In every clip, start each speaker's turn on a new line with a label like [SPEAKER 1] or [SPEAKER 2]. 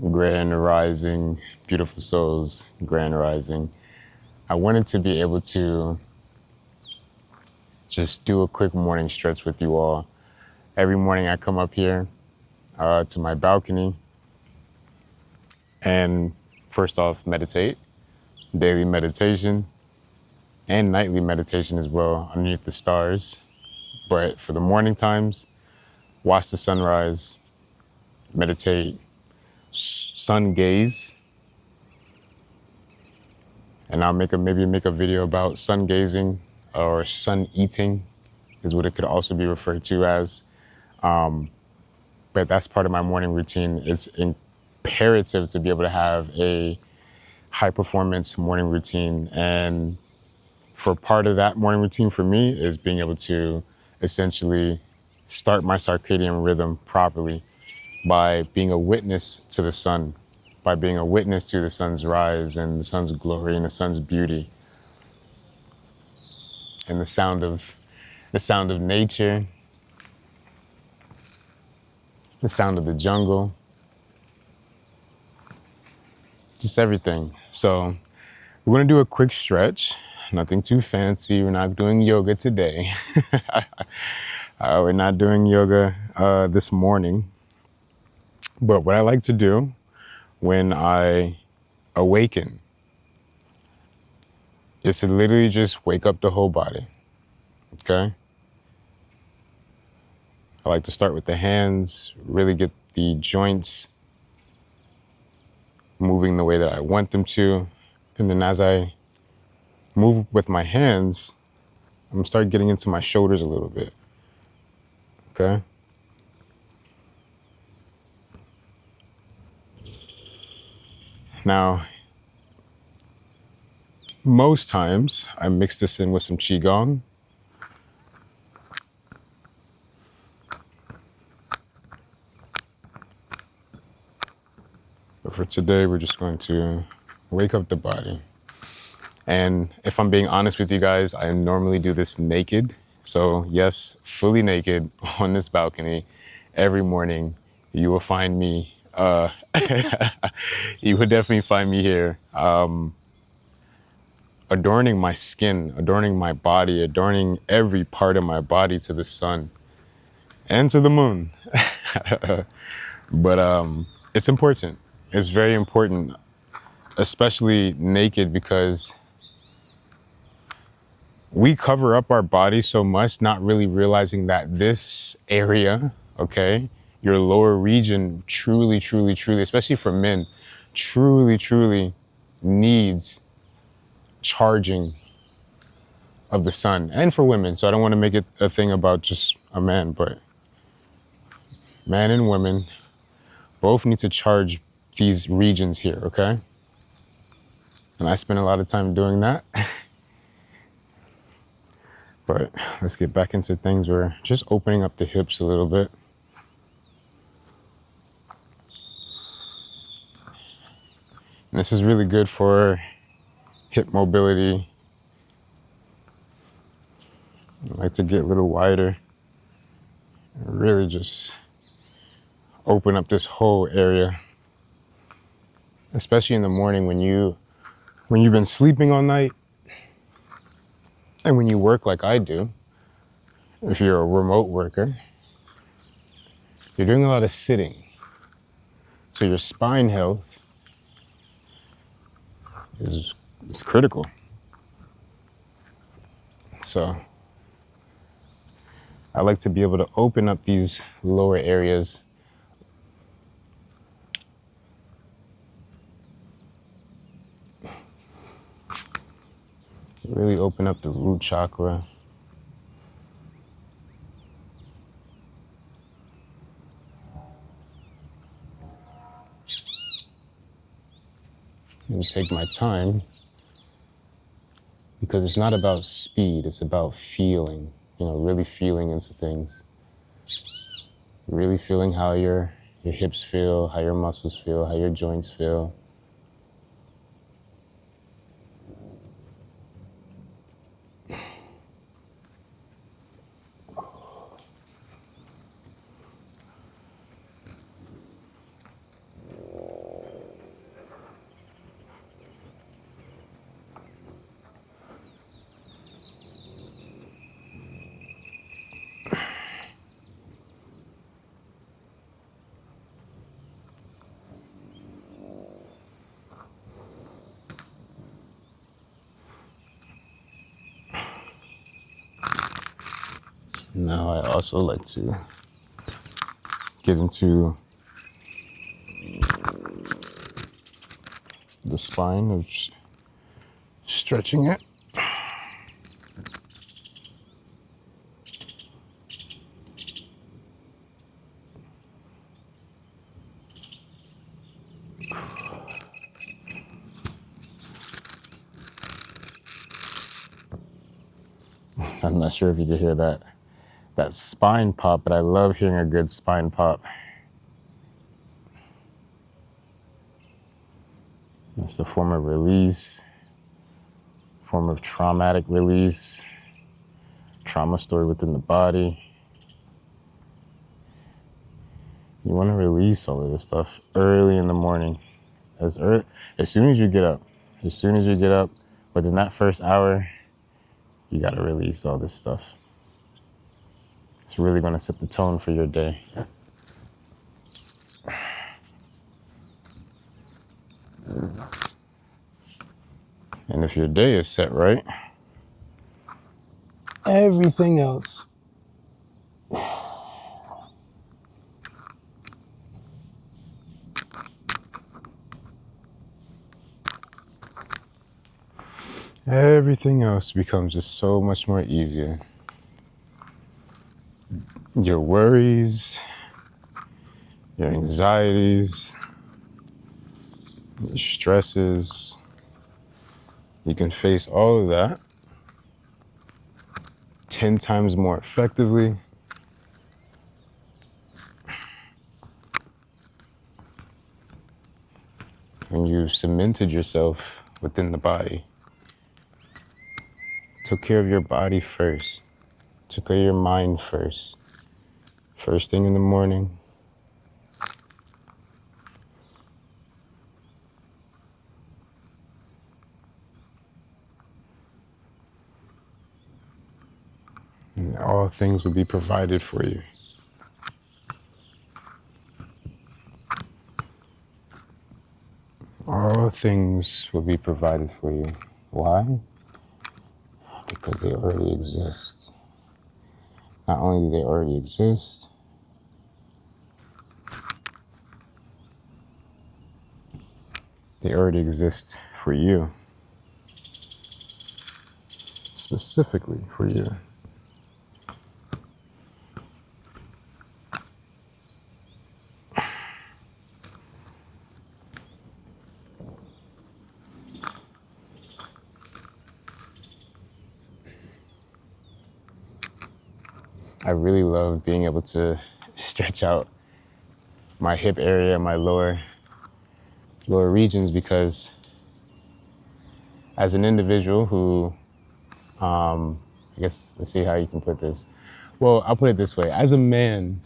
[SPEAKER 1] Grand rising, beautiful souls, grand rising. I wanted to be able to just do a quick morning stretch with you all. Every morning I come up here to my balcony and first off meditate, daily meditation and nightly meditation as well underneath the stars. But for the morning times, watch the sunrise, meditate, sun gaze, and I'll maybe make a video about sun gazing or sun eating is what it could also be referred to as. But that's part of my morning routine. It's imperative to be able to have a high performance morning routine. And for part of that morning routine for me is being able to essentially start my circadian rhythm properly by being a witness to the sun, by being a witness to the sun's rise and the sun's glory and the sun's beauty and the sound of nature, the sound of the jungle, just everything. So we're gonna do a quick stretch, nothing too fancy. We're not doing yoga today. We're not doing yoga this morning. But what I like to do when I awaken is to literally just wake up the whole body, okay? I like to start with the hands, really get the joints moving the way that I want them to. And then as I move with my hands, I'm gonna start getting into my shoulders a little bit, okay? Now, most times I mix this in with some QiGong. But for today, we're just going to wake up the body. And if I'm being honest with you guys, I normally do this naked. So yes, fully naked on this balcony every morning. You will find me, you would definitely find me here, adorning my skin, adorning my body, adorning every part of my body to the sun and to the moon. But it's important. It's very important, especially naked, because we cover up our body so much, not really realizing that this area, okay, your lower region truly, truly, truly, especially for men, truly, truly needs charging of the sun, and for women. So I don't want to make it a thing about just a man, but man and women both need to charge these regions here, okay? And I spend a lot of time doing that. But let's get back into things. We're just opening up the hips a little bit. And this is really good for hip mobility. I like to get a little wider and really just open up this whole area, especially in the morning when you've been sleeping all night and when you work like I do. If you're a remote worker, you're doing a lot of sitting. So your spine health is critical. So I like to be able to open up these lower areas. Really open up the root chakra. And take my time, because it's not about speed, it's about feeling, really feeling into things. Really feeling how your hips feel, how your muscles feel, how your joints feel. Now I also like to get into the spine of stretching it. I'm not sure if you can hear that spine pop, but I love hearing a good spine pop. It's a form of release, form of traumatic release, trauma stored within the body. You want to release all of this stuff early in the morning, as soon as you get up. As soon as you get up, within that first hour, you got to release all this stuff. It's really going to set the tone for your day. And if your day is set right, everything else becomes just so much more easier. Your worries, your anxieties, your stresses, you can face all of that 10 times more effectively when you've cemented yourself within the body. Took care of your body first. Took care of your mind first. First thing in the morning. And all things will be provided for you. All things will be provided for you. Why? Because they already exist. Not only do they already exist, they already exist for you. Specifically for you. I really love being able to stretch out my hip area, my lower regions, because as an individual who, I guess, let's see how you can put this. Well, I'll put it this way. As a man,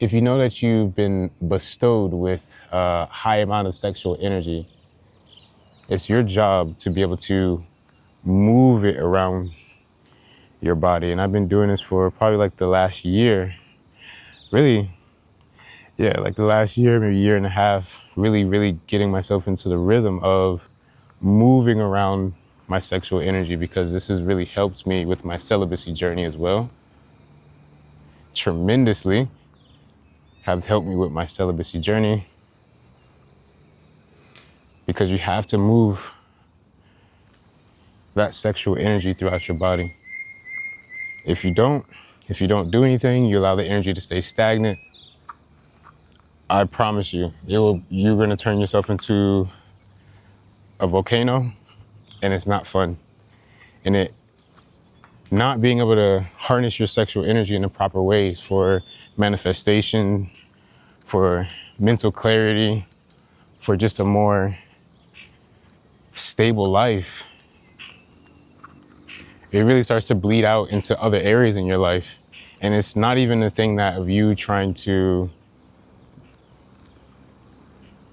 [SPEAKER 1] if you know that you've been bestowed with a high amount of sexual energy, it's your job to be able to move it around your body. And I've been doing this for probably like the last year. Really, yeah, like the last year, maybe year and a half, really getting myself into the rhythm of moving around my sexual energy, because this has really helped me with my celibacy journey as well. Tremendously has helped me with my celibacy journey, because you have to move that sexual energy throughout your body. If you don't do anything, you allow the energy to stay stagnant, I promise you, you're going to turn yourself into a volcano, and it's not fun. And not being able to harness your sexual energy in the proper ways for manifestation, for mental clarity, for just a more stable life, it really starts to bleed out into other areas in your life. And it's not even a thing that of you trying to,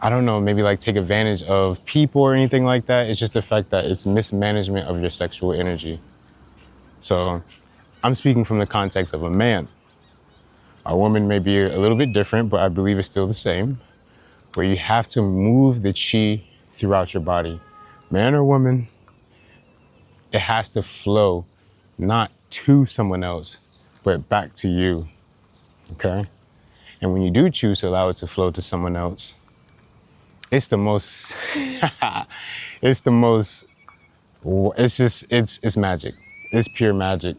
[SPEAKER 1] I don't know, maybe like take advantage of people or anything like that. It's just the fact that it's mismanagement of your sexual energy. So I'm speaking from the context of a man. A woman may be a little bit different, but I believe it's still the same, where you have to move the chi throughout your body. Man or woman, it has to flow, not to someone else, but back to you, okay? And when you do choose to allow it to flow to someone else, it's the most, it's the most, it's just, it's magic. It's pure magic,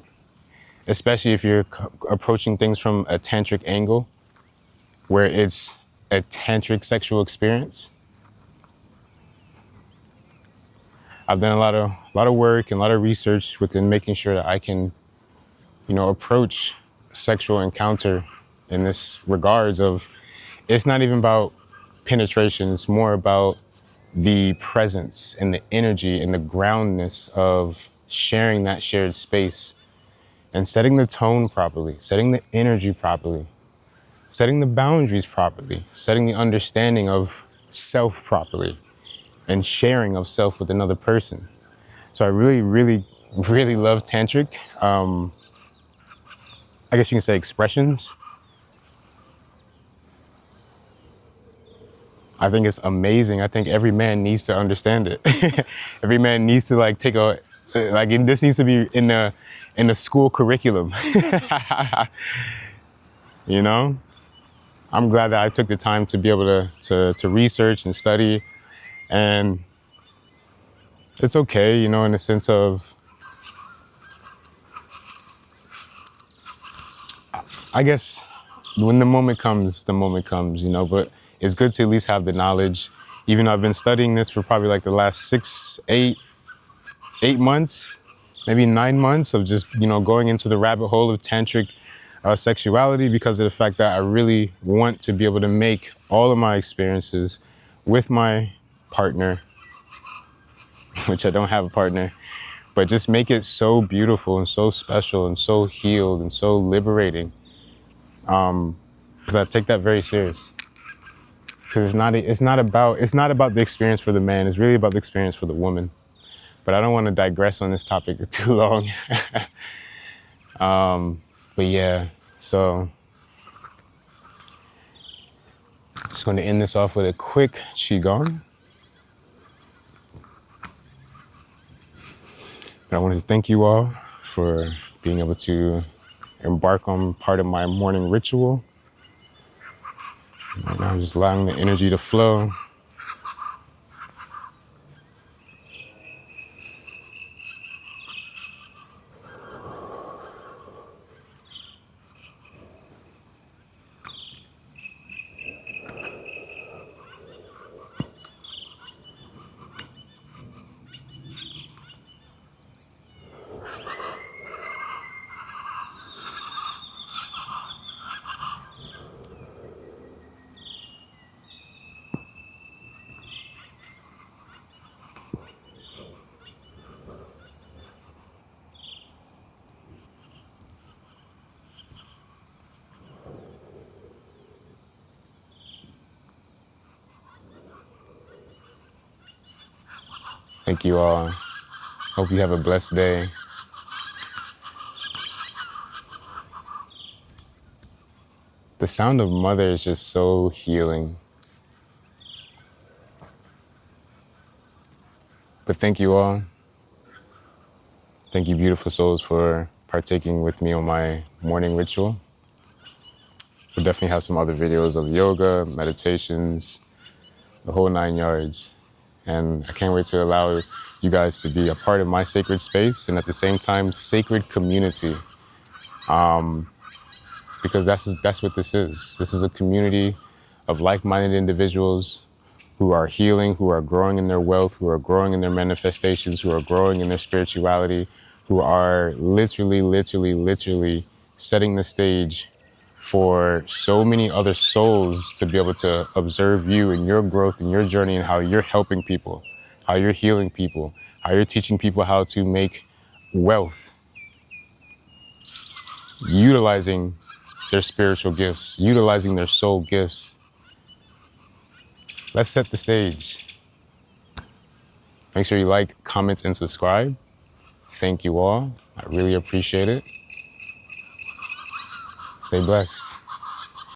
[SPEAKER 1] especially if you're approaching things from a tantric angle, where it's a tantric sexual experience. I've done a lot of work and a lot of research within making sure that I can, approach sexual encounter in this regards of, it's not even about penetration. It's more about the presence and the energy and the groundness of sharing that shared space and setting the tone properly, setting the energy properly, setting the boundaries properly, setting the understanding of self properly, and sharing of self with another person. So I really, really, really love Tantric. I guess you can say expressions. I think it's amazing. I think every man needs to understand it. Every man needs to this needs to be in the school curriculum. You know? I'm glad that I took the time to be able to research and study, and it's okay, in the sense of, I guess when the moment comes, but it's good to at least have the knowledge. Even though I've been studying this for probably like the last 8 months, maybe 9 months of just, going into the rabbit hole of tantric sexuality, because of the fact that I really want to be able to make all of my experiences with my partner, which I don't have a partner, but just make it so beautiful and so special and so healed and so liberating. Because I take that very serious. Because it's not about the experience for the man. It's really about the experience for the woman. But I don't want to digress on this topic too long. But yeah, so just going to end this off with a quick QiGong. But I wanted to thank you all for being able to embark on part of my morning ritual. Right now I'm just allowing the energy to flow. Thank you all. Hope you have a blessed day. The sound of mother is just so healing. But thank you all. Thank you, beautiful souls, for partaking with me on my morning ritual. We'll definitely have some other videos of yoga, meditations, the whole 9 yards. And I can't wait to allow you guys to be a part of my sacred space and at the same time, sacred community. Because that's what this is. This is a community of like-minded individuals who are healing, who are growing in their wealth, who are growing in their manifestations, who are growing in their spirituality, who are literally setting the stage for so many other souls to be able to observe you and your growth and your journey and how you're helping people, how you're healing people, how you're teaching people how to make wealth, utilizing their spiritual gifts, utilizing their soul gifts. Let's set the stage. Make sure you like, comment, and subscribe. Thank you all. I really appreciate it. Stay blessed.